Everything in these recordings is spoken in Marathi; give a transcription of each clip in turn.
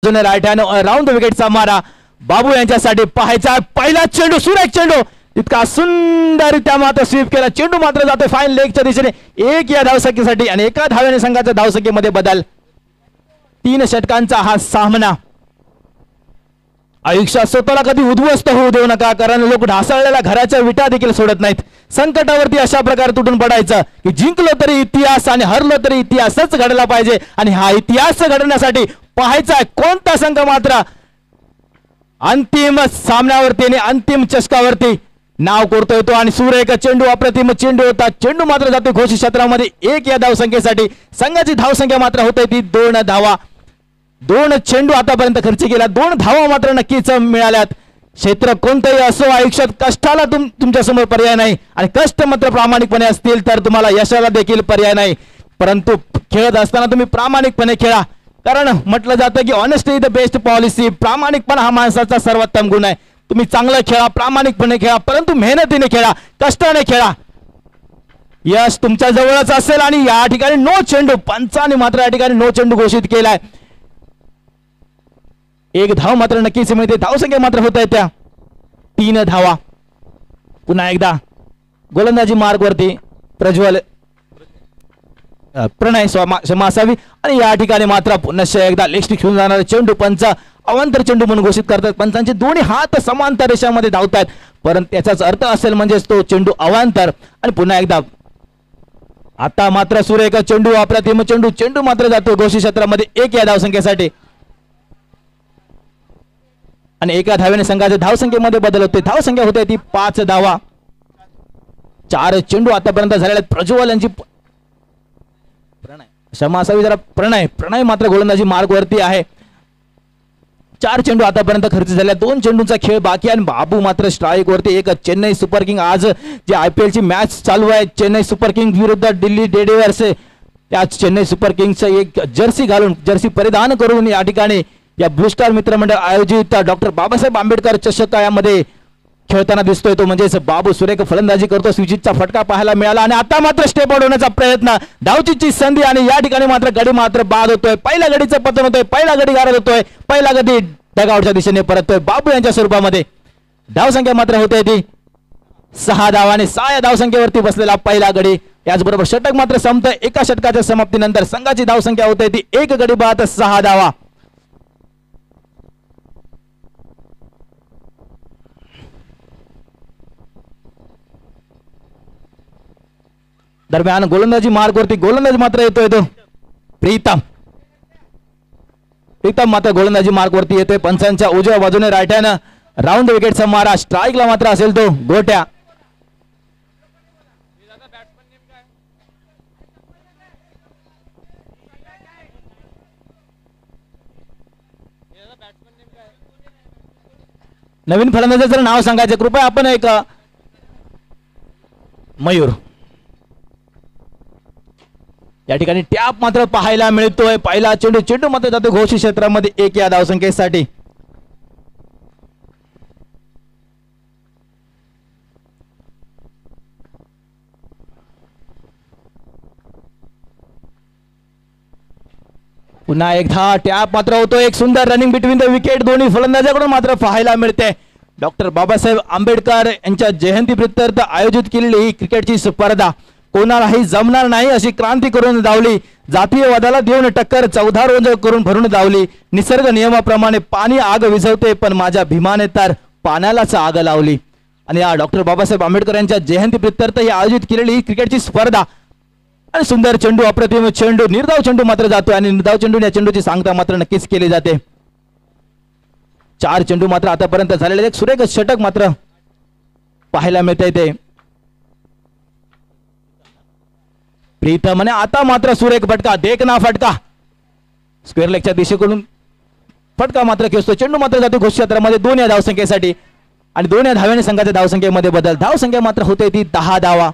जुने राईट हँड राऊंड द विकेटचा मारा बाबू यांच्यासाठी पाहायचा पहिला चेंडू सुरेख चेंडू इतका सुंदररित्या मात्र स्वीप केला चेंडू मात्र जातोय फाईन लेगच्या दिशेने एक या धावसंख्येसाठी आणि एका धावेने संघाच्या धावसंख्येमध्ये बदल 3 षटकांचा हा सामना आयुष्यात स्वतःला कधी उद्ध्वस्त होऊ देऊ नका कारण लोक ढासळलेल्या घराच्या विटा देखील सोडत नाहीत संकटावरती अशा प्रकारे तुटून पडायचं की जिंकलो तरी इतिहास आणि हरलो तरी इतिहासच घडला पाहिजे आणि हा इतिहास घडण्यासाठी पाहायचा कोणता संघ मात्र अंतिम सामन्यावरती आणि अंतिम चषकावरती नाव कोरतोय तो आणि सुरेख चेंडू अप्रतिम चेंडू होता चेंडू मात्र जातो घोषित क्षेत्रामध्ये एक या धावसंख्येसाठी संघाची धावसंख्या मात्र होते ती 2 धावा 2 चेंडू आतापर्यंत खर्च केला 2 धावा मात्र नक्कीच मिळाल्यात क्षेत्र कोणतंही असो आयुष्यात कष्टाला तुमच्या समोर पर्याय नाही आणि कष्ट मात्र प्रामाणिकपणे असतील तर तुम्हाला यशाला देखील पर्याय नाही परंतु खेळत असताना तुम्ही प्रामाणिकपणे खेळा कारण म्हटलं जातं की honesty is the best policy प्रामाणिकपणा हा माणसाचा सर्वोत्तम गुण आहे तुम्ही चांगलं खेळा प्रामाणिकपणे खेळा परंतु मेहनतीने खेळा कष्टाने खेळा यश तुमच्या जवळच असेल आणि या ठिकाणी नो चेंडू पंचाने मात्र या ठिकाणी नो चेंडू घोषित केलाय 1 धाव मात्र नक्कीच मिळते धावसंख्या मात्र होत आहे त्या 3 धावा पुन्हा एकदा गोलंदाजी मार्गवरती प्रज्वल प्रणय क्षमा असावी आणि या ठिकाणी मात्र पुन्हा एकदा लेग स्टिक घेऊन जाणारे चेंडू पंच अवांतर चेंडू म्हणून घोषित करतात पंचांचे दोन्ही हात समांतर रेषामध्ये धावतात परंतु त्याचाच अर्थ असेल म्हणजेच तो चेंडू अवांतर आणि पुन्हा एकदा आता मात्र सुरेख चेंडू अप्रतिम चेंडू चेंडू मात्र जातो घोषित क्षेत्रामध्ये 1 या धावसंख्येसाठी आणि एका धावेने संघाच्या धावसंख्येमध्ये बदल होते धावसंख्या होते ती 5 धावा 4 चेंडू आतापर्यंत झालेले प्रज्वल यांची क्षमा असावी जरा प्रणय मात्र गोलंदाजी मार्गवरती आहे 4 चेंडू आतापर्यंत खर्च झाले 2 चेंडूंचा खेळ बाकी आणि बाबू मात्र स्ट्राईक वरती एक चेन्नई सुपर किंग आज जे IPL ची मॅच चालू आहे चेन्नई सुपर किंग विरुद्ध दिल्ली डेअरडेव्हिल्स त्या चेन्नई सुपर किंगचं एक जर्सी घालून जर्सी परिधान करून या ठिकाणी या ब्लू स्टार मित्रमंडळ आयोजित डॉक्टर बाबासाहेब आंबेडकर चषक यामध्ये खेळताना दिसतोय तो म्हणजेच बाबू सुरेख फलंदाजी करतो स्विचितचा फटका पाहायला मिळाला आणि आता मात्र स्टेप आउट होण्याचा प्रयत्न धावचीची संधी आणि या ठिकाणी मात्र गडी मात्र बाद होतोय पहिल्या गडीचं पतन होतोय पहिला गडी गारद होतोय पहिला गडी डगआउटच्या दिशेने परततोय बाबू यांच्या स्वरूपामध्ये धावसंख्या मात्र होते ती 6 धावा आणि 6 या धावसंख्येवरती बसलेला पहिला गडी याचबरोबर षटक मात्र संपतोय एका षटकाच्या समाप्तीनंतर संघाची धावसंख्या होते ती 1 गडी बाद 6 धावा दरम्यान गोलंदाजी मार्गवरती गोलंदाज मात्र येतोय तो प्रीतम मात्र गोलंदाजी मार्गवरती येतोय पंचांच्या उजव्या बाजूने राईट हँड राऊंड विकेटचा मारा स्ट्राईकला मात्र असेल तो गोट्या नवीन फलंदाजाचं नाव सांगायचं कृपया आपण एक मयूर या ठिकाणी टॅप मात्र पाहायला मिळतोय पहिला चेंडू मात्र जातो घोषित क्षेत्रामध्ये 1 या धावसंख्येसाठी पुन्हा एकदा टॅप मात्र होतो एक सुंदर रनिंग बिटवीन द विकेट दोन्ही फलंदाजाकडून मात्र पाहायला मिळते डॉक्टर बाबासाहेब आंबेडकर यांच्या जयंतीप्रित्यर्थ आयोजित केलेली ही क्रिकेटची स्पर्धा कोणालाही जमणार नाही अशी क्रांती करून धावली जातीयवादाला देऊन टक्कर 14 रोज करून भरून धावली निसर्ग नियमाप्रमाणे पाणी आग विझवते पण माझ्या भीमाने तर पाण्यालाच आग लावली आणि या डॉक्टर बाबासाहेब आंबेडकर यांच्या जयंतीप्रित्यर्थ ही आयोजित केलेली ही क्रिकेटची स्पर्धा आणि सुंदर चेंडू अप्रतिम चेंडू निर्धाव चेंडू मात्र जातोय आणि निर्धाव चेंडू या चेंडूची सांगता मात्र नक्कीच केली जाते 4 चेंडू मात्र आतापर्यंत झालेले एक सुरेख षटक मात्र पाहायला मिळते ते प्रीतम आणि आता मात्र सुरेख फटका देखना फटका स्क्वेअर लेगच्या दिशेकडून फटका मात्र खेचतो चेंडू मात्र जातो घोषित क्षेत्रामध्ये 2 या धावसंख्येसाठी आणि 2 या धाव्याने संघाच्या धावसंख्येमध्ये बदल धावसंख्या मात्र होते ती 10 धावा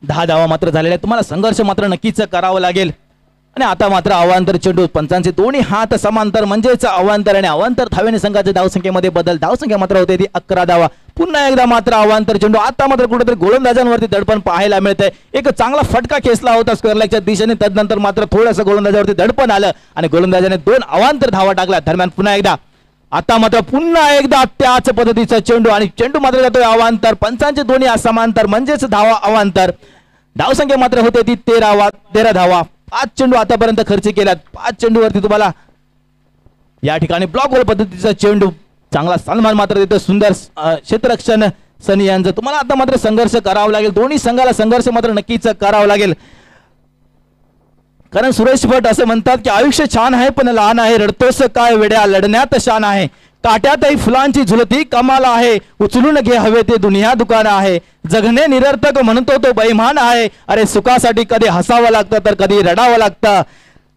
दहा धावा मात्र झालेल्या तुम्हाला संघर्ष मात्र नक्कीच करावा लागेल आणि आता मात्र अवांतर चेंडू, पंचांचे दोन्ही हात समांतर म्हणजेच अवांतर आणि अवांतर धावेने संघाच्या धावसंख्येमध्ये बदल. धावसंख्या मात्र होते ती 11 धावा. पुन्हा एकदा मात्र अवांतर चेंडू. आता मात्र कुठेतरी गोलंदाजांवरती दडपण पाहायला मिळतंय. एक चांगला फटका खेचला होता स्क्वेअर लेगच्या दिशेने, तदनंतर मात्र थोडंसं गोलंदाजावरती दडपण आलं आणि गोलंदाजाने 2 अवांतर धावा टाकल्या. दरम्यान पुन्हा एकदा आता मात्र पुन्हा एकदा त्याच पद्धतीचा चेंडू आणि चेंडू मात्र जातोय अवांतर. पंचांचे दोन्ही असमांतर म्हणजेच धावा अवांतर. धावसंख्या मात्र होते ती 13 धावा. 5 चेंडू आतापर्यंत खर्च केल्यात. 5 चेंडूवरती तुम्हाला या ठिकाणी ब्लॉक होल पद्धतीचा चेंडू चांगला सन्मान मात्र देतो. सुंदर क्षेत्ररक्षण सनी यांचं. तुम्हाला आता मात्र संघर्ष करावा लागेल. दोन्ही संघाला संघर्ष मात्र नक्कीच करावा लागेल. कारण सुरेश भट असे म्हणतात की आयुष्य छान आहे पण लहान आहे, रडतोस काय वेड्या लढण्यात शान आहे, काट्यातही फुलांची झुलती कमाल आहे, उचलून घे हवे ते दुनिया दुकान आहे, जगणे निरर्थक म्हणतो तो बैमान आहे, अरे सुखासाठी कधी हसावं लागतं तर कधी रडावं लागतं,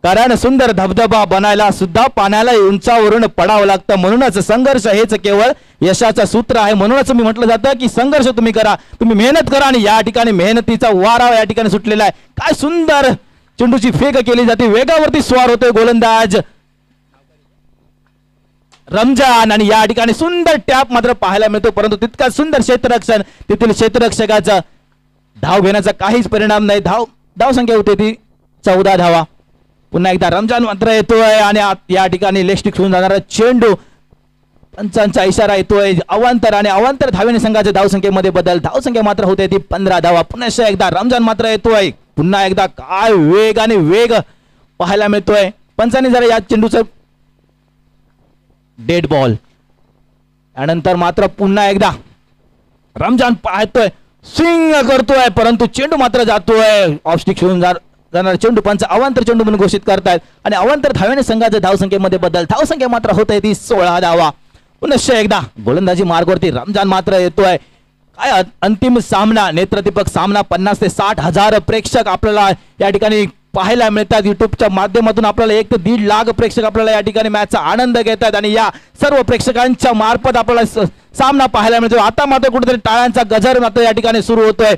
कारण सुंदर धबधबा बनायला सुद्धा पाण्याला उंचावरून पडावं लागतं, म्हणूनच संघर्ष हेच केवळ यशाचं सूत्र आहे. म्हणूनच मी म्हटलं जातं की संघर्ष तुम्ही करा, तुम्ही मेहनत करा. आणि या ठिकाणी मेहनतीचा वारा या ठिकाणी सुटलेला आहे. काय सुंदर चेंडूची फेक केली जाते, वेगावरती स्वार होतोय गोलंदाज रमजान आणि या ठिकाणी सुंदर टॅप मात्र पाहायला मिळतो. परंतु तितका सुंदर क्षेत्ररक्षण तेथील क्षेत्ररक्षकाचा धाव घेण्याचा काहीच परिणाम नाही. धाव संख्या होती ती 14 धावा. पुन्हा एकदा रमजान मात्र येतोय आणि या ठिकाणी लेस्टिक होऊन जाणारा चेंडू, पंचांचा इशारा येतोय. अवांतर आणि अवांतर धावेने संघाच्या धावसंख्येमध्ये बदल. धावसंख्या मात्र होते ती 15 धावा. पुन्हा एकदा रमजान मात्र येतोय. पुन्हा एकदा काय वेग आणि वेग पाहायला मिळतोय. पंचांनी जरा या चेंडूचं डेड बॉल. त्यानंतर मात्र पुन्हा एकदा रमजान पाहतोय, स्विंग करतोय, परंतु चेंडू मात्र जातोय ऑफस्टिक होऊन जाणार चेंडू. पंच अवांतर चेंडू म्हणून घोषित करतायत आणि अवांतर धावेने संघाच्या धावसंख्येमध्ये बदल. धावसंख्या मात्र होत आहे ती 16 धावा. पुन्हा एकदा गोलंदाजी मार्गावरती रमजान मात्र येतोय. काय अंतिम सामना, नेत्रदीपक सामना. 50 ते 60 हजार प्रेक्षक आपल्याला या ठिकाणी पाहायला मिळतात. युट्यूबच्या माध्यमातून आपल्याला 1 ते 1.5 लाख प्रेक्षक आपल्याला या ठिकाणी मॅचचा आनंद घेतात आणि या सर्व प्रेक्षकांच्या मार्फत आपल्याला सामना पाहायला मिळतो. आता मात्र कुठेतरी टाळ्यांचा गजर मात्र या ठिकाणी सुरू होतोय.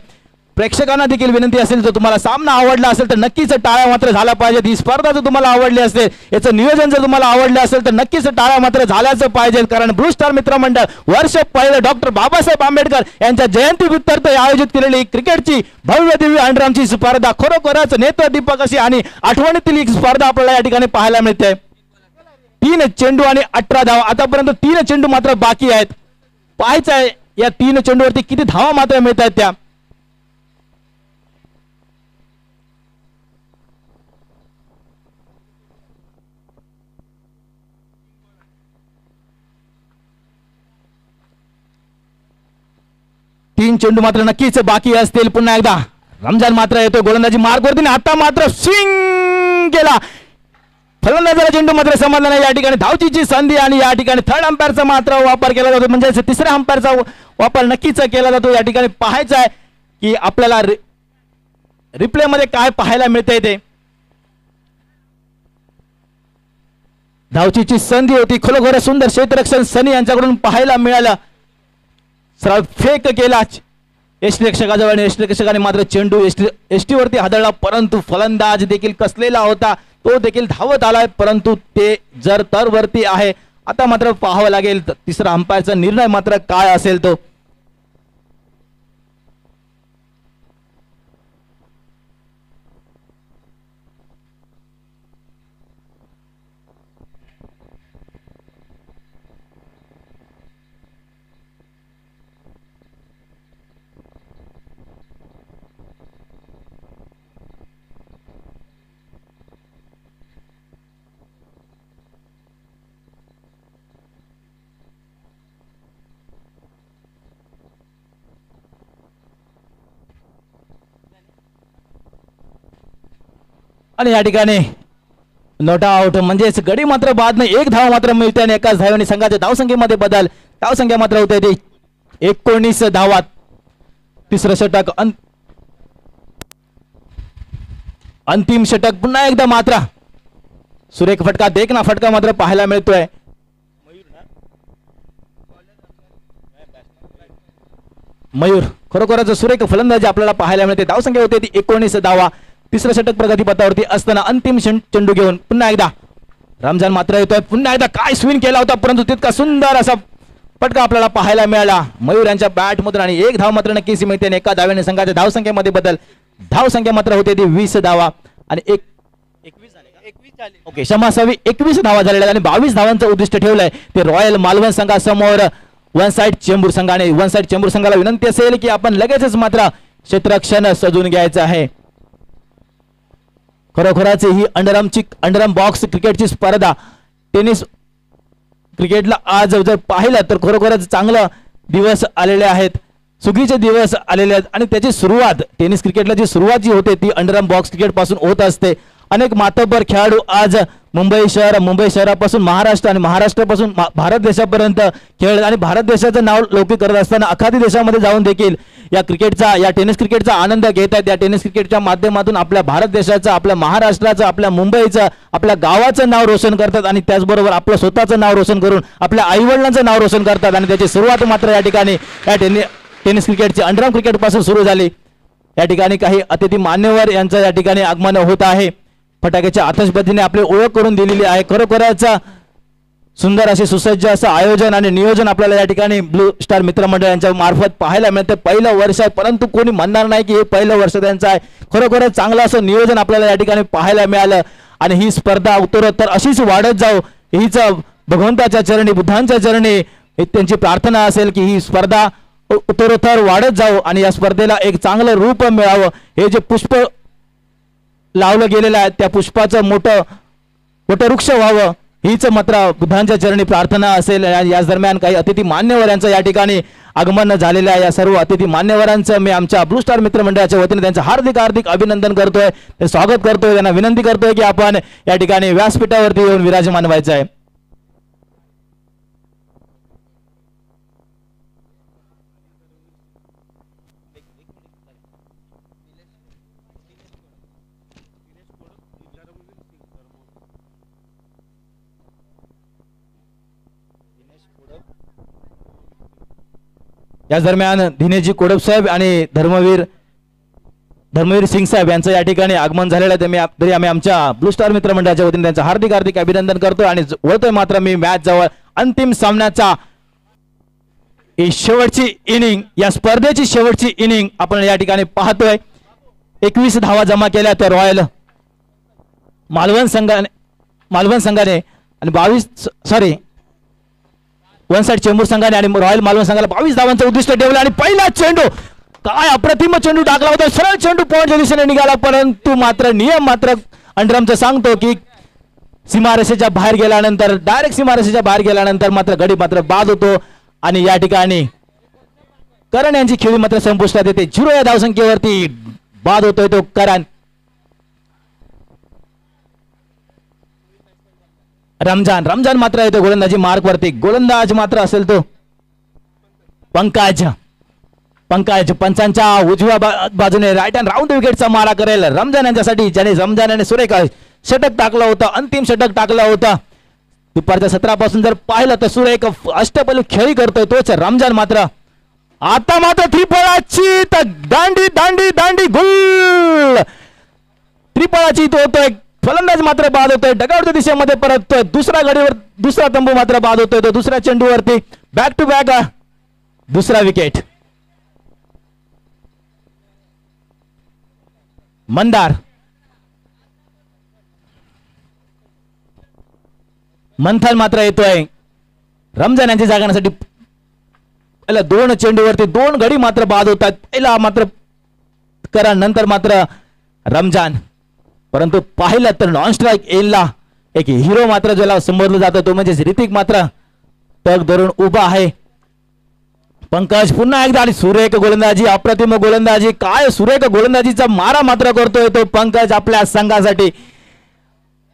प्रेक्षकांना देखील विनंती असेल, जर तुम्हाला सामना आवडला असेल तर नक्कीच टाळ्या मात्र झाल्या पाहिजेत. ही स्पर्धा जर तुम्हाला आवडली असेल, याचं नियोजन जर तुम्हाला आवडलं असेल तर नक्कीच टाळ्या मात्र झाल्याच पाहिजे. कारण ब्लू स्टार मित्रमंडळ वर्ष पहिले डॉक्टर बाबासाहेब आंबेडकर यांच्या जयंतीनिमित्त आयोजित केलेली क्रिकेटची भव्य दिव्य अंडरआर्मची स्पर्धा खरोखरच नेत्रदीपक अशी आणि आठवणीतील एक स्पर्धा आपल्याला या ठिकाणी पाहायला मिळते. 3 चेंडू आणि 18 धावा. आतापर्यंत 3 चेंडू मात्र बाकी आहेत. पाहायचं आहे या 3 चेंडूवरती किती धावा मात्र मिळत आहेत त्या. तीन चेंडू मात्र नक्कीच बाकी असतील. पुन्हा एकदा रमजान मात्र येतोय गोलंदाजी मार्गवरती. आता मात्र स्विंग केला, फलंदाजाला चेंडू मात्र समजला नाही. या ठिकाणी धावचीची संधी आणि या ठिकाणी थर्ड अंपायरचा मात्र वापर केला जातो, म्हणजे तिसऱ्या अंपायरचा वापर नक्कीच केला जातो. या ठिकाणी पाहायचं आहे की आपल्याला रिप्ले मध्ये काय पाहायला मिळतंय ते. धावचीची संधी होती, खरोखर सुंदर क्षेत्ररक्षण सनी यांच्याकडून पाहायला मिळालं. सरळ फेक केला यष्टीरक्षकाजवळ आणि यष्टीरक्षकाने मात्र चेंडू एसटी वरती हादळला, परंतु फलंदाज देखील कसलेला होता, तो देखील धावत आलाय, परंतु ते जर तर वरती आहे. आता मात्र पाहावं लागेल तिसरा अंपायरचा निर्णय मात्र काय असेल तो. आणि या ठिकाणी नॉट आउट, म्हणजेच गडी मात्र बाद नाही. 1 धाव मात्र मिळते आणि एकाच धावेने संघाच्या धावसंख्येमध्ये बदल. धावसंख्या मात्र होते ती 19 धावात. तिसरं षटक, अंतिम षटक. पुन्हा एकदा मात्र सुरेख फटका, देखना फटका मात्र पाहायला मिळतोय. मयूर खरोखरच सुरेख फलंदाजी आपल्याला पाहायला मिळते. धावसंख्या होते ती 19 धावा. तिसरं षटक प्रगतीपथावरती असताना अंतिम चेंडू घेऊन पुन्हा एकदा रमजान मात्र येतोय. पुन्हा एकदा काय स्विंग केला होता, परंतु तितका सुंदर असा फटका आपल्याला पाहायला मिळाला मयूर यांच्या बॅट मधून आणि एक धाव मात्र नक्कीच मिळते. आणि एका धाव्याने संघाच्या धावसंख्येमध्ये बदल. धावसंख्या मात्र होते ती 20 धावा आणि 21 ओके क्षमा असावी 21 धावा झालेल्या आणि 22 धावांचं उद्दिष्ट ठेवलंय ते रॉयल मालवण संघासमोर. वन साइड चेंबूर संघाने वन साइड चेंबूर संघाला विनंती असेल की आपण लगेचच मात्र क्षेत्ररक्षण सजून घ्यायचं आहे. खरोखरच ही अंडरआर्म बॉक्स क्रिकेटची स्पर्धा टेनिस क्रिकेटला आज जर पाहिलं तर खरोखरच चांगलं दिवस आलेले आहेत, सुगीचे दिवस आलेले आहेत आणि त्याची सुरुवात टेनिस क्रिकेटला जी सुरुवात जी होते ती अंडरआर्म बॉक्स क्रिकेट पासून होत असते. अनेक मातब्बर खेळाडू आज मुंबई शहरापासून महाराष्ट्र आणि महाराष्ट्रापासून भारत देशापर्यंत खेळ आणि भारत देशाचं नाव लौकिक करत असताना अखाती देशामध्ये जाऊन देखील या टेनिस क्रिकेटचा आनंद घेत आहेत. या टेनिस क्रिकेटच्या माध्यमातून आपल्या भारत देशाचं, आपल्या महाराष्ट्राचं, आपल्या मुंबईचं, आपल्या गावाचं नाव रोशन करतात आणि त्याचबरोबर आपलं स्वतःचं नाव रोशन करून आपल्या आईवडिलांचं नाव रोशन करतात. आणि त्याची सुरुवात मात्र या ठिकाणी या टेनिस क्रिकेटची अंडरआर्म क्रिकेट पासून सुरू झाली. या ठिकाणी काही अतिथी मान्यवर यांचं या ठिकाणी आगमन होत आहे. फटाक्याच्या आतषबाजीने आपली ओळख करून दिलेली आहे. खरोखरच सुंदर असे सुसज्ज असं आयोजन आणि नियोजन आपल्याला या ठिकाणी ब्लू स्टार मित्रमंडळ यांच्या मार्फत पाहायला मिळतं. पहिलं वर्ष आहे परंतु कोणी म्हणणार नाही की हे पहिलं वर्ष त्यांचं आहे. खरोखरच चांगलं असं नियोजन आपल्याला या ठिकाणी पाहायला मिळालं आणि ही स्पर्धा उत्तरोत्तर अशीच वाढत जाऊ हीच भगवंताच्या चरणी, बुद्धांच्या चरणी त्यांची प्रार्थना असेल की ही स्पर्धा उत्तरोत्तर वाढत जाऊ आणि या स्पर्धेला एक चांगलं रूप मिळावं. हे जे पुष्प लावलं गेलेलं आहे त्या पुष्पाचं मोठं वटवृक्ष व्हावं हीच मात्र बुद्धांच्या चरणी प्रार्थना असेल. याच दरम्यान काही अतिथी मान्यवर यांचं या ठिकाणी आगमन झालेलं आहे. या सर्व अतिथी मान्यवरांचं मी आमच्या ब्लू स्टार मित्रमंडळाच्या वतीने त्यांचं हार्दिक अभिनंदन करतोय, ते स्वागत करतोय, त्यांना विनंती करतोय की आपण या ठिकाणी व्यासपीठावरती येऊन विराजमान व्हायचं आहे. याच दरम्यान दिनेशजी कोडप साहेब आणि धर्मवीर सिंग साहेब यांचं या ठिकाणी आगमन झालेलं आहे. तरी आम्ही आमच्या ब्लू स्टार मित्रमंडळाच्या वतीने त्यांचं हार्दिक अभिनंदन करतोय आणि वळतोय मात्र मी मॅच जवळ अंतिम सामन्याचा शेवटची इनिंग, या स्पर्धेची शेवटची इनिंग आपण या ठिकाणी पाहतोय. 21 धावा जमा केल्या तर रॉयल मालवण संघाने आणि वन साइड चेंबूर संघाने आणि रॉयल मालवण संघाला 22 धावांचं उद्दिष्ट ठेवलं आणि पहिला चेंडू काय अप्रतिम चेंडू टाकला होता. सरळ चेंडू पॉइंटच्या दिशेने निघाला परंतु मात्र नियम मात्र अंडरआर्मचा सांगतो की सीमारेषेच्या बाहेर गेल्यानंतर डायरेक्ट सीमारेषेच्या बाहेर गेल्यानंतर मात्र गडी मात्र बाद होतो आणि या ठिकाणी करण यांची खेळी मात्र संपुष्टात येते. 0 या धावसंख्येवरती बाद होतोय तो करण. रमजान मात्र येतो गोलंदाजी मार्क वरती. गोलंदाज मात्र असेल तो पंकज पंचांच्या उजव्या बाजूने राईट हँड राऊंड विकेटचा मारा करेल रमजान यांच्यासाठी, ज्याने रमजान याने सुरेख षटक टाकलं होतं, अंतिम षटक टाकलं होतं. दुपारच्या 17 पासून जर पाहिलं तर सुरेख अष्टपैलू खेळी करतोय तोच रमजान. मात्र आता मात्र त्रिफळाची दांडी गुल त्रिफळाची तो होतोय. फलंदाज मात्र बाद होतोय, डगआउटच्या दिशेमध्ये परततोय. दुसऱ्या गडीवर दुसरा तंबू मात्र बाद होतोय. तो दुसऱ्या चेंडूवरती बॅक टू बॅक दुसरा विकेट. मंथन मात्र येतोय रमजान यांची जागण्यासाठी. 2 चेंडूवरती 2 गडी मात्र बाद होतात. पहिला मात्र करा नंतर मात्र रमजान. परंतु पाहिलं तर नॉन स्ट्राईक एलला एक हिरो मात्र ज्याला संबोधलं जातं तो म्हणजे ऋतिक मात्र तग धरून उभा आहे. पंकज पुन्हा एकदा आणि सुरेख गोलंदाजी, अप्रतिम गोलंदाजी, काय सुरेख गोलंदाजीचा मारा मात्र करतोय तो पंकज आपल्या संघासाठी.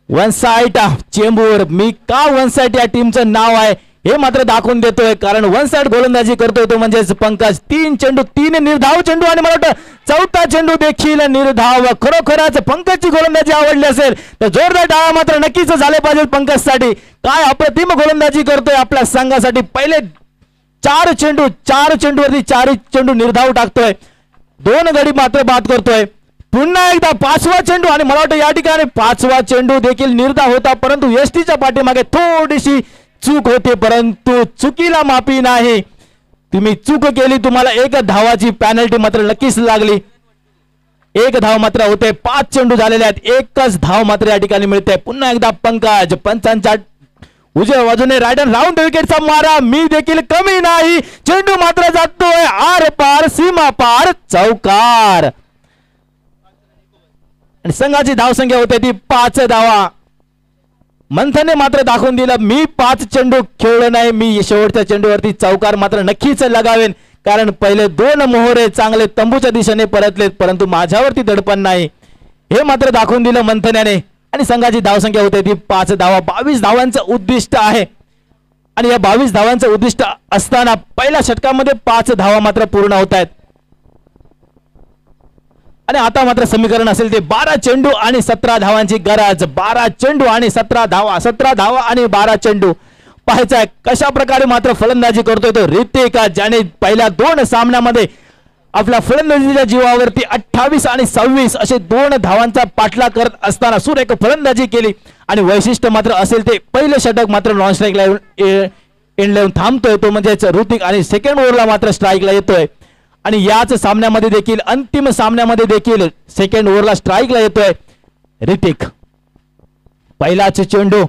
वन साइड चेंबूर, मी का वन साइड या टीमचं नाव आहे हे मात्र दाखवून देतोय कारण वन साइड गोलंदाजी करतोय तो म्हणजेच पंकज. 3 चेंडू 3 निर्धाव चेंडू आणि मला वाटतं 4था चेंडू देखील निर्धाव. खरोखरच पंकजची गोलंदाजी आवडली असेल तर जोरदार टाळ्या मात्र नक्कीच झाले पाहिजे पंकजसाठी. काय अप्रतिम गोलंदाजी करतोय आपल्या संघासाठी. पहिले 4 चेंडूवरती 4 चेंडू निर्धाव टाकतोय, 2 गडी मात्र बाद करतोय. पुन्हा एकदा पाचवा चेंडू आणि मला वाटतं या ठिकाणी पाचवा चेंडू देखील निर्धाव होता, परंतु एसटीच्या पाठीमागे थोडीशी चूक होते, परंतु चुकीला माफी नाही. तुम्ही चूक केली, तुम्हाला एक धावाची पॅनल्टी मात्र नक्कीच लागली. एक धाव मात्र होते. 5 चेंडू झालेले आहेत, एकच धाव मात्र या ठिकाणी मिळते. पुन्हा एकदा पंकज पंचांच्या उजव्या बाजूने रायडर राऊंड विकेटचा मारा, मी देखील कमी नाही. चेंडू मात्र जातोय आर पार सीमा पार चौकार आणि संघाची धावसंख्या होते ती 5 धावा. मंथनने मात्र दाखवून दिलं, मी 5 चेंडू खेळलो नाही, मी शेवटच्या चेंडूवरती चौकार मात्र नक्कीच लगावेन, कारण पहिले 2 मोहरे चांगले तंबूच्या दिशेने परतलेत, परंतु माझ्यावरती दडपण नाही हे मात्र दाखवून दिलं मंथन्याने. आणि संघाची धावसंख्या होते ती 5 धावा. 22 धावांचं उद्दिष्ट आहे आणि या 22 धावांचं उद्दिष्ट असताना पहिल्या षटकामध्ये 5 धावा मात्र पूर्ण होत आहेत. आणि आता मात्र समीकरण असेल ते 12 चेंडू आणि 17 धावांची गरज. 12 चेंडू आणि 17 धावा, 17 धावा आणि 12 चेंडू. पाहायचा कशा प्रकारे मात्र फलंदाजी करतोय तो ऋतिक, ज्याने पहिल्या 2 सामन्यामध्ये आपल्या फलंदाजीच्या जीवावरती 28 आणि 26 असे 2 धावांचा पाठलाग करत असताना सुरेख फलंदाजी केली. आणि वैशिष्ट्य मात्र असेल ते पहिले षटक मात्र नॉन स्ट्राईकला एंड लावून थांबतोय तो म्हणजेच ऋतिक, आणि सेकंड ओव्हरला मात्र स्ट्राईकला येतोय. आणि याच सामन्यामध्ये देखील, अंतिम सामन्यामध्ये देखील सेकंड ओव्हरला स्ट्राईकला येतोय ऋतिक. पहिलाच चेंडू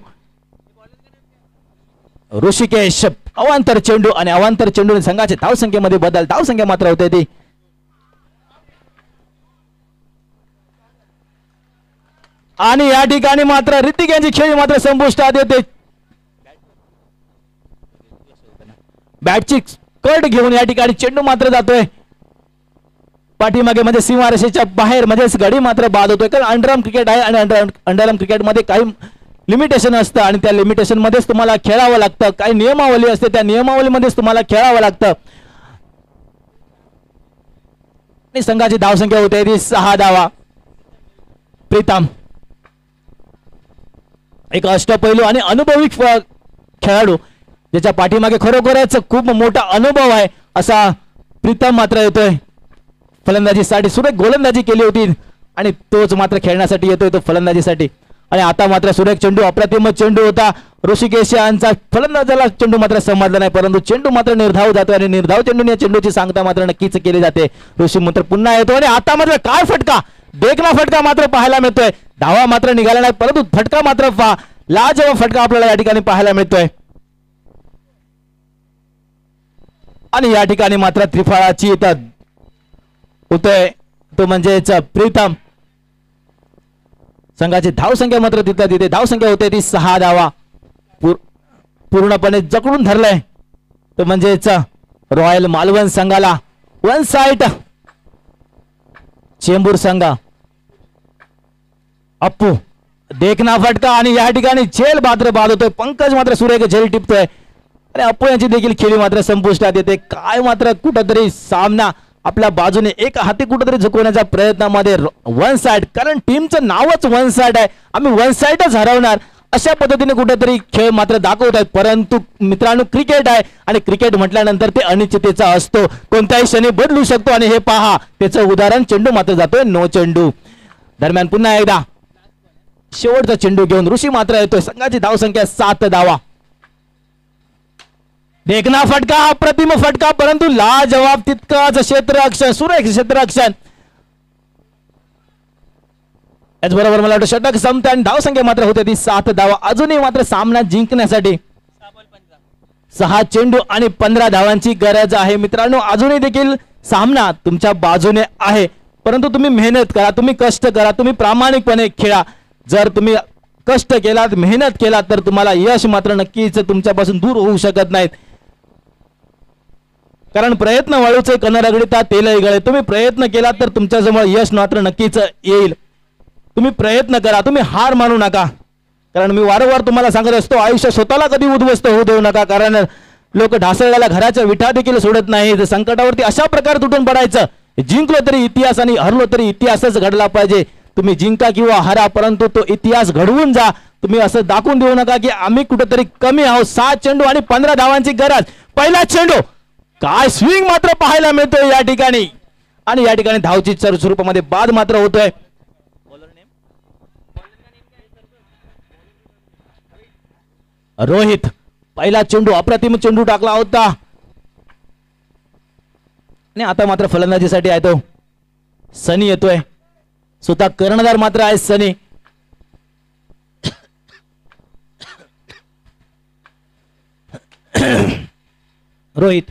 ऋषिकेश, अवांतर चेंडू आणि अवांतर चेंडू संघाच्या धावसंख्येमध्ये बदल. धावसंख्या मात्र होते ती आणि या ठिकाणी मात्र ऋतिक यांची खेळी मात्र संपुष्टात येते. बॅटची कट घेऊन या ठिकाणी चेंडू मात्र जातोय पाठीमागे, म्हणजे सीमारेषेच्या बाहेर, म्हणजे गडी मात्र बाद होतोय. कारण अंडरआर्म क्रिकेट आहे आणि अंडरआर्म क्रिकेटमध्ये काही लिमिटेशन असतं आणि त्या लिमिटेशन मध्येच तुम्हाला खेळावं लागतं. काही नियमावली असते, त्या नियमावलीमध्येच तुम्हाला खेळावं लागतं. आणि संघाची धावसंख्या होते ती 6 धावा. प्रीतम एक अष्टपैलू आणि अनुभवी खेळाडू, ज्याच्या पाठीमागे खरोखरच खूप मोठा अनुभव आहे, असा प्रीतम मात्र येतोय फलंदाजीसाठी. सुरेख गोलंदाजी केली होती आणि तोच मात्र खेळण्यासाठी येतोय तो फलंदाजीसाठी. आणि आता मात्र सुरेख चेंडू, अप्रतिम चेंडू होता ऋषिकेश यांचा. फलंदाजाला चेंडू मात्र समजला नाही, परंतु चेंडू मात्र निर्धाव जातो आणि निर्धाव चेंडूने चेंडूची सांगता मात्र नक्कीच केली जाते. ऋषी मात्र पुन्हा येतो आणि आता मात्र काय फटका, देखना फटका मात्र पाहायला मिळतोय. धावा मात्र निघाला नाही, परंतु फटका मात्र लाजवाब फटका आपल्याला या ठिकाणी पाहायला मिळतोय. आणि या ठिकाणी मात्र त्रिफळाची होतोय तो म्हणजेच प्रीतम. संघाची धावसंख्या मात्र तिथे धावसंख्या होते ती 6 धावा. पूर्णपणे जकडून धरलंय तो म्हणजेच रॉयल मालवण संघाला. 1 साइड चेंबूर संघ. अप्पू देखना फटका आणि या ठिकाणी झेल मात्र बाद होतोय. पंकज मात्र सुरेख झेल टिपतोय आणि अप्पू यांची देखील खेळी मात्र संपुष्टात येते. काय मात्र कुठंतरी सामना आपल्या बाजूने एक हाती कुठेतरी झुकवण्याच्या प्रयत्नामध्ये 1 साइड, कारण टीमचं नावच 1 साइड आहे, आम्ही 1 साइडच हरवणार अशा पद्धतीने कुठेतरी खेळ मात्र दाखवत आहेत. परंतु मित्रांनो, क्रिकेट आहे आणि क्रिकेट म्हटल्यानंतर ते अनिश्चिततेचा असतो, कोणत्याही क्षणी बदलू शकतो. आणि हे पहा, त्याचं उदाहरण चेंडू मात्र जातोय नो चेंडू. दरम्यान पुन्हा एकदा शेवटचा चेंडू घेऊन ऋषी मात्र येतोय. संघाची धावसंख्या 7 धावा. देखना फटका, अप्रतिम फटका, परंतु लाजवाब तितकाच क्षेत्ररक्षण, सुरेख क्षेत्ररक्षण. याचबरोबर मला वाटतं षटक संपते आणि धावसंख्या मात्र होते ती 7 धावा. अजूनही मात्र सामना जिंकण्यासाठी 6 चेंडू आणि 15 धावांची गरज आहे. मित्रांनो, अजूनही देखील सामना तुमच्या बाजूने आहे, परंतु तुम्ही मेहनत करा, तुम्ही कष्ट करा, तुम्ही प्रामाणिकपणे खेळा. जर तुम्ही कष्ट केलात, मेहनत केलात, तर तुम्हाला यश मात्र नक्कीच तुमच्यापासून दूर होऊ शकत नाहीत. कारण प्रयत्न वाळूचे कण रगडिता तेलही गळे. तुम्ही प्रयत्न केलात तर तुमच्याजवळ यश मात्र नक्कीच येईल. तुम्ही प्रयत्न करा, तुम्ही हार मानू नका. कारण मी वारंवार तुम्हाला सांगत असतो, आयुष्य स्वतःला कधी उद्ध्वस्त होऊ देऊ नका, कारण लोक ढासळलेल्या घराच्या विटा देखील सोडत नाहीत. संकटावरती अशा प्रकारे तुटून पडायचं, जिंकलो तरी इतिहास आणि हरलो तरी इतिहासच घडला पाहिजे. तुम्ही जिंका किंवा हरा, परंतु तो इतिहास घडवून जा. तुम्ही असं दाखवून देऊ नका की आम्ही कुठेतरी कमी आहोत. 7 चेंडू आणि 15 धावांची गरज. पहिला चेंडू, काय स्विंग मात्र पाहायला मिळतोय या ठिकाणी आणि या ठिकाणी धावची स्वरूपामध्ये बाद मात्र होतोय. रोहित पहिला चेंडू अप्रतिम चेंडू टाकला होता आणि आता मात्र फलंदाजीसाठी आहे तो सनी येतोय. स्वतः कर्णधार मात्र आहे सनी. रोहित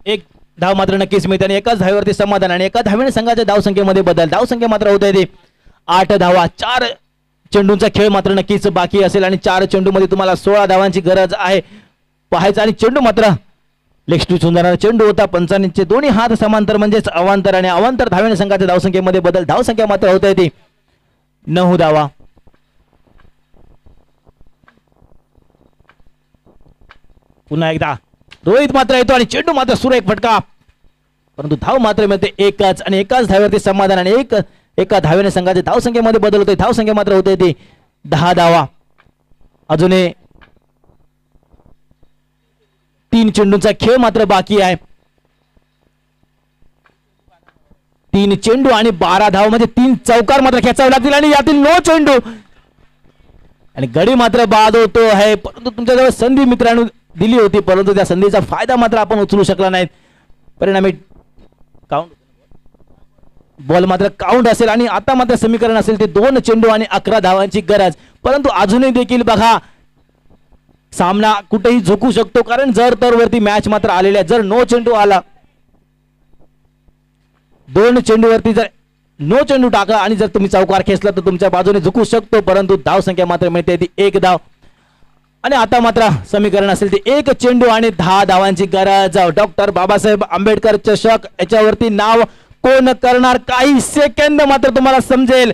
एक धाव मात्र नक्कीच मिळते आणि एकाच धावेवरती समाधान आणि एका धावेने संघाच्या धावसंख्येमध्ये बदल. धावसंख्या मात्र होत आहे 8 धावा. 4 चेंडूंचा खेळ मात्र नक्कीच बाकी असेल आणि 4 चेंडूमध्ये तुम्हाला 16 धावांची गरज आहे पाहायचं. आणि चेंडू मात्र लेग सुंदर चेंडू होता. पंचांचे दोन्ही हात समांतर म्हणजेच अवांतर आणि अवांतर धावेने संघाच्या धावसंख्येमध्ये बदल. धावसंख्या मात्र होत आहे 9 धावा. पुन्हा एकदा रोहित मात्र येतो आणि चेंडू मात्र सुरेख फटका परंतु धाव मात्र मिळते एकच आणि एकाच धावेवरती समाधान आणि एका धावेने संघाच्या धावसंख्येमध्ये बदल होते. धावसंख्या मात्र होते 10 धावा. अजून 3 चेंडूंचा खेळ मात्र बाकी आहे. 3 चेंडू आणि 12 धाव म्हणजे 3 चौकार मात्र खेचावे लागतील आणि यातील 9 चेंडू आणि गडी मात्र बाद होतो आहे. परंतु तुमच्याजवळ संधी मित्रांनो दिली होती परंतु त्या संधीचा फायदा मात्र आपण उचलू शकला नाही. परिणामी काउंट बॉल मात्र काउंट असेल आणि आता मात्र समीकरण असेल ते 2 चेंडू आणि 11 धावांची गरज. परंतु अजूनही देखील बघा सामना कुठेही झुकू शकतो कारण जर तर वरती मॅच मात्र आलेल्या जर 9 चेंडू आला 2 चेंडूवरती जर 9 चेंडू टाका आणि जर तुम्ही चौकार खेचला तर तुमच्या बाजूने झुकू शकतो. परंतु धावसंख्या मात्र मिळते 1 धाव आणि आता मात्र समीकरण असेल ते 1 चेंडू आणि 10 धावांची गरज. डॉक्टर बाबासाहेब आंबेडकर चषक याच्यावरती नाव कोण करणार काही सेकंद मात्र तुम्हाला समजेल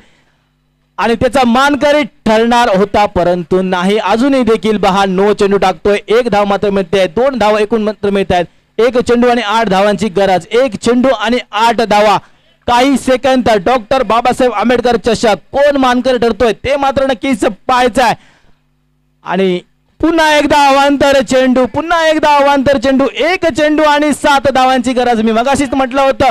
आणि त्याचा मानकरी ठरणार होता परंतु नाही. अजूनही देखील बहा 9 चेंडू टाकतोय 1 धाव मात्र मिळते 2 धावा एकूण मात्र मिळत आहेत. 1 चेंडू आणि 8 धावांची गरज. 1 चेंडू आणि 8 धावा. काही सेकंद डॉक्टर बाबासाहेब आंबेडकर चषक कोण मानकरी ठरतोय ते मात्र नक्कीच पाहायचं आहे. आणि पुन्हा एकदा अवांतर चेंडू 1 चेंडू आणि 7 धावांची गरज. मी मगाशीच म्हटलं होतं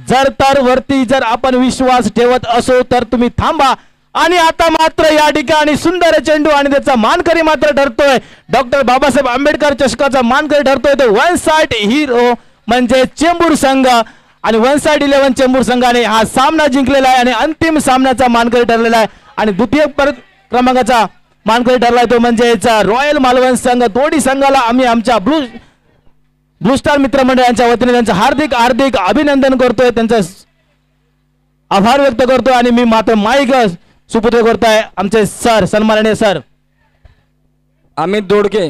जर तर वरती जर आपण विश्वास ठेवत असो तर तुम्ही थांबा. आणि आता मात्र या ठिकाणी सुंदर चेंडू आणि त्याचा मानकरी मात्र ठरतोय डॉक्टर बाबासाहेब आंबेडकर चषकाचा मानकरी ठरतोय तो वन साइड हिरो म्हणजे चेंबूर संघ आणि वन साइड 11 चेंबूर संघाने हा सामना जिंकलेला आहे आणि अंतिम सामन्याचा मानकरी ठरलेला आहे. आणि द्वितीय क्रमांकाचा मानकरी ठरलाय तो म्हणजे रॉयल मालवण संघ. दोन्ही संघाला आम्ही आमच्या ब्लू स्टार मित्रमंडळाच्या वतीने त्यांचं हार्दिक हार्दिक अभिनंदन करतोय. त्यांचा आभार व्यक्त करतोय आणि मी मात्र माईक सुपुत्र करतोय आमचे सर सन्माननीय सर अमित दोडके